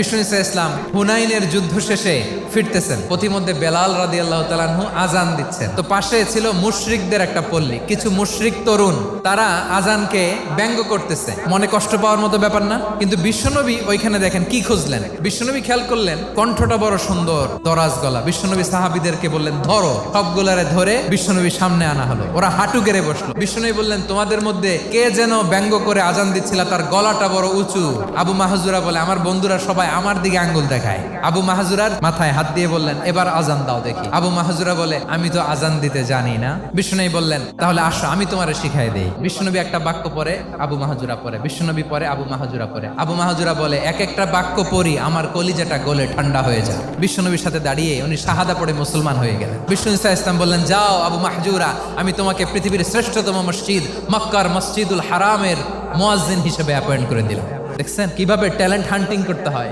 বিষ্ণু ইসা ইসলাম হুনাইনের যুদ্ধ শেষে ফিরতেছেন, পথিমধ্যে বেলাল রাদিয়াল্লাহু তাআলা আনহু আজান দিচ্ছেন। তো পাশে ছিল মুশরিকদের একটা পল্লী, কিছু মুশরিক তরুণ তারা আজানকে ব্যঙ্গ করতেছে। মনে কষ্ট পাওয়ার মতো ব্যাপার না, কিন্তু বিশ্বনবী ওইখানে দেখেন কি খুঁজলেন। বিশ্বনবী খেয়াল করলেন কণ্ঠটা বড় সুন্দর, দরাজ গলা। বিশ্বনবী সাহাবীদেরকে বললেন ধরো, সবগুলারে ধরে বিশ্বনবীর সামনে আনা হলো। ওরা হাঁটু গেড়ে বসলো। বিশ্বনবী বললেন তোমাদের মধ্যে কে যেন ব্যঙ্গ করে আজান দিচ্ছিল, তার গলাটা বড় উঁচু। আবু মাহজুরা বলে আমার বন্ধুরা সবাই আমার দিকে আঙ্গুল দেখায়। আবু মাহজুরার মাথায় হাত দিয়ে বললেন এবার আজান দাও দেখি। আবু মাহজুরা বলে আমি তো আজান দিতে জানি না। বিশ্বনবী বললেন তাহলে আসো আমি তোমারে শিখাই দেই। বিশ্বনবী একটা বাক্য পরে, আবু মাহজুরা পরে, বিশ্বনবী পরে, আবু মাহজুরা পরে। আবু মাহজুরা বলে এক একটা বাক্য পড়ি আমার কলিজাটা গলে ঠান্ডা হয়ে যায়। বিশ্বনবীর সাথে দাঁড়িয়ে উনি শাহাদা পড়ে মুসলমান হয়ে গেলেন। বিষ্ণু ইসা ইসলাম বললেন যাও আবু মাহজুরা, আমি তোমাকে পৃথিবীর শ্রেষ্ঠতম মসজিদ মক্কার মসজিদুল হারামের মুয়াজ্জিন হিসেবে অ্যাপয়েন্ট করে দিলাম। দেখছেন কিভাবে ট্যালেন্ট হান্টিং করতে হয়।